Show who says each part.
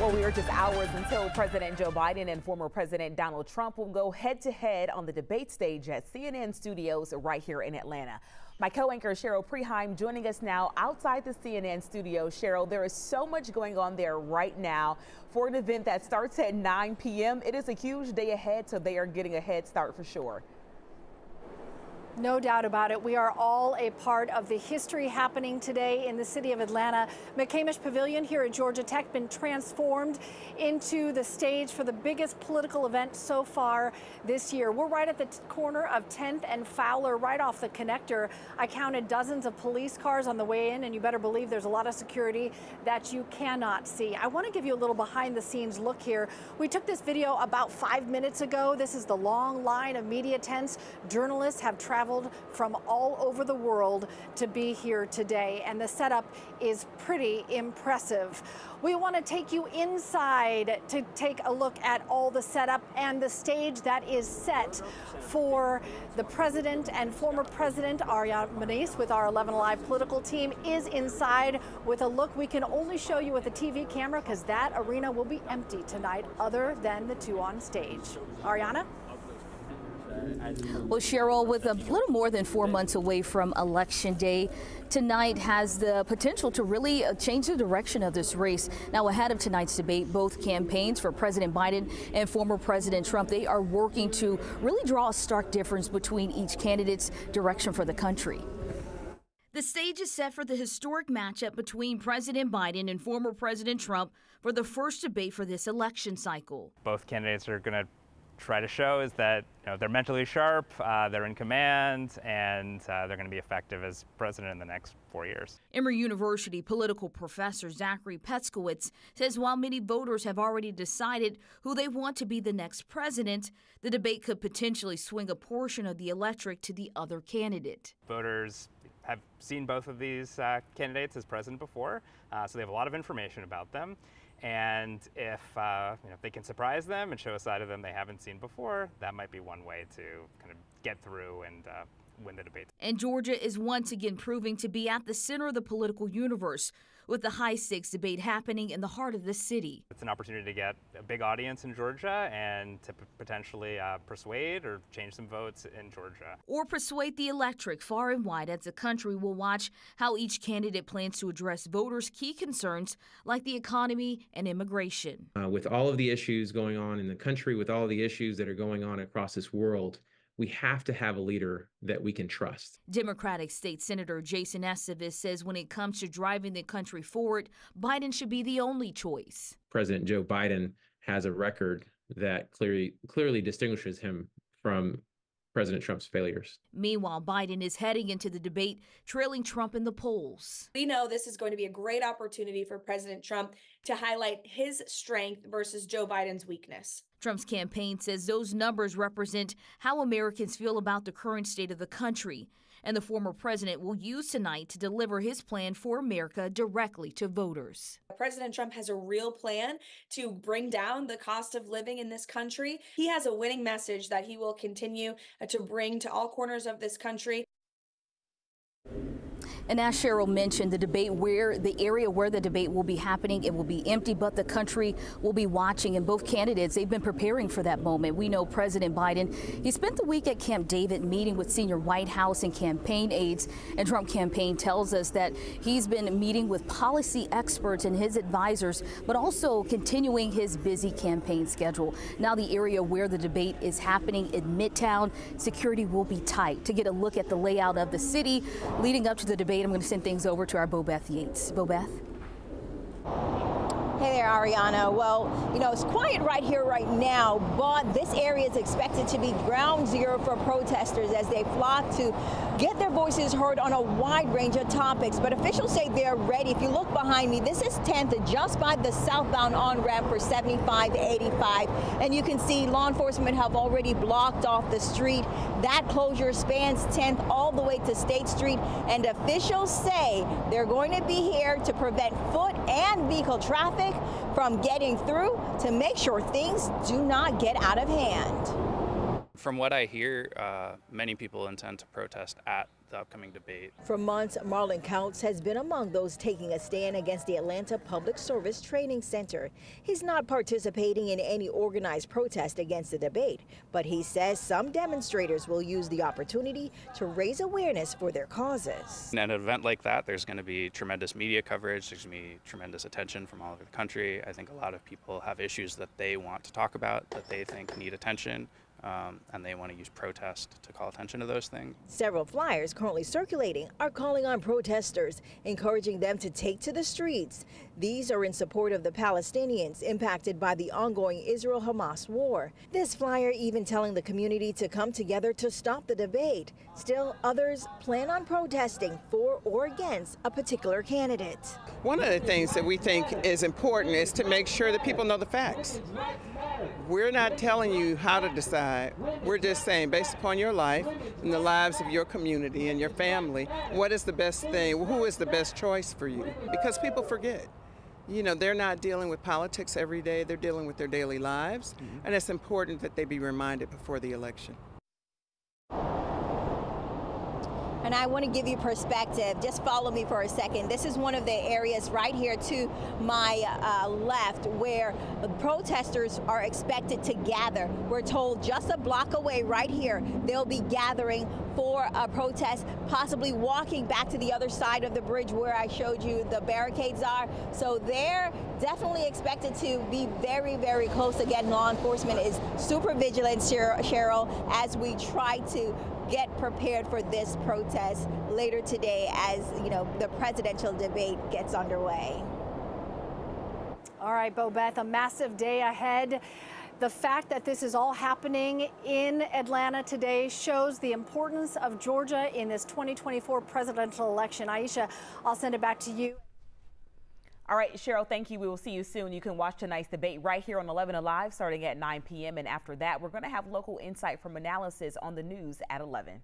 Speaker 1: Well, we are just hours until President Joe Biden and former President Donald Trump will go head-to-head on the debate stage at CNN studios right here in Atlanta. My co-anchor Cheryl Preheim joining us now outside the CNN studio. Cheryl, there is so much going on there right now for an event that starts at 9 p.m. It is a huge day ahead, so they are getting a head start for sure.
Speaker 2: No doubt about it. We are all a part of the history happening today in the city of Atlanta. McCamish Pavilion here at Georgia Tech been transformed into the stage for the biggest political event so far this year. We're right at the corner of 10th and Fowler, right off the connector. I counted dozens of police cars on the way in, and you better believe there's a lot of security that you cannot see. I want to give you a little behind the scenes look here. We took this video about 5 minutes ago. This is the long line of media tents. Journalists have traveled from all over the world to be here today, and the setup is pretty impressive. We want to take you inside to take a look at all the setup and the stage that is set for the president and former president. Ariana Manise with our 11 Alive political team is inside with a look we can only show you with a TV camera because that arena will be empty tonight other than the two on stage. Ariana?
Speaker 3: Well, Cheryl, with a little more than 4 months away from Election Day, tonight has the potential to really change the direction of this race. Now, ahead of tonight's debate, both campaigns for President Biden and former President Trump, they are working to really draw a stark difference between each candidate's direction for the country. The stage is set for the historic matchup between President Biden and former President Trump for the first debate for this election cycle.
Speaker 4: Both candidates are going to try to show is that they're mentally sharp, they're in command, and they're going to be effective as president in the next 4 years. Emory University political professor Zachary Petskowitz says while many voters have already decided who they want to be the next president, the debate could potentially swing a portion of the electorate to the other candidate. Voters have seen both of these candidates as president before, so they have a lot of information about them. And if they can surprise them and show a side of them they haven't seen before, that might be one way to kind of get through and win the debate. And Georgia is once again proving to be at the center of the political universe, with the high-stakes debate happening in the heart of the city. It's an opportunity to get a big audience in Georgia and to potentially persuade or change some votes in Georgia. Or persuade the electorate far and wide as the country will watch how each candidate plans to address voters' key concerns like the economy and immigration.
Speaker 5: With all of the issues going on in the country, with all the issues that are going on across this world, we have to have a leader that we can trust.
Speaker 3: Democratic State Senator Jason Estevez says when it comes to driving the country forward, Biden should be the only choice.
Speaker 5: President Joe Biden has a record that clearly distinguishes him from President Trump's failures.
Speaker 3: Meanwhile, Biden is heading into the debate, trailing Trump in the polls.
Speaker 6: We know this is going to be a great opportunity for President Trump to highlight his strength versus Joe Biden's weakness.
Speaker 3: Trump's campaign says those numbers represent how Americans feel about the current state of the country, and the former president will use tonight to deliver his plan for America directly to voters.
Speaker 6: President Trump has a real plan to bring down the cost of living in this country. He has a winning message that he will continue to bring to all corners of this country.
Speaker 3: And as Cheryl mentioned, the area where the debate will be happening, it will be empty, but the country will be watching. And both candidates, they've been preparing for that moment. We know President Biden, he spent the week at Camp David meeting with senior White House and campaign aides. And Trump campaign tells us that he's been meeting with policy experts and his advisors, but also continuing his busy campaign schedule. Now the area where the debate is happening in Midtown, security will be tight. To get a look at the layout of the city leading up to the debate, I'm going to send things over to our Bobeth Yates. Bobeth?
Speaker 7: Hey there, Ariana. Well, it's quiet right here right now, but this area is expected to be ground zero for protesters as they flock to get their voices heard on a wide range of topics. But officials say they're ready. If you look behind me, this is 10th, just by the southbound on-ramp for 75 to 85. And you can see law enforcement have already blocked off the street. That closure spans 10th all the way to State Street. And officials say they're going to be here to prevent foot and vehicle traffic from getting through to make sure things do not get out of hand.
Speaker 8: From what I hear, many people intend to protest at the upcoming debate.
Speaker 7: For months, Marlon Counts has been among those taking a stand against the Atlanta Public Service Training Center. He's not participating in any organized protest against the debate, but he says some demonstrators will use the opportunity to raise awareness for their causes.
Speaker 8: At an event like that, there's going to be tremendous media coverage. There's going to be tremendous attention from all over the country. I think a lot of people have issues that they want to talk about, that they think need attention. And they want to use protest to call attention to those things.
Speaker 7: Several flyers currently circulating are calling on protesters, encouraging them to take to the streets. These are in support of the Palestinians impacted by the ongoing Israel-Hamas war. This flyer even telling the community to come together to stop the debate. Still, others plan on protesting for or against a particular candidate.
Speaker 9: One of the things that we think is important is to make sure that people know the facts. We're not telling you how to decide. We're just saying, based upon your life and the lives of your community and your family, what is the best thing? Who is the best choice for you? Because people forget. You know, they're not dealing with politics every day. They're dealing with their daily lives. And it's important that they be reminded before the election.
Speaker 7: And I want to give you perspective. Just follow me for a second. This is one of the areas right here to my left where protesters are expected to gather. We're told just a block away right here, they'll be gathering for a protest, possibly walking back to the other side of the bridge where I showed you the barricades are. So they're definitely expected to be very, very close. Again, law enforcement is super vigilant, Cheryl, as we try to get prepared for this protest later today as, you know, the presidential debate gets underway.
Speaker 2: All right, Bobeth, a massive day ahead. The fact that this is all happening in Atlanta today shows the importance of Georgia in this 2024 presidential election. Aisha, I'll send it back to you.
Speaker 1: All right, Cheryl, thank you. We will see you soon. You can watch tonight's debate right here on 11 Alive starting at 9 p.m. And after that, we're going to have local insight from analysis on the news at 11.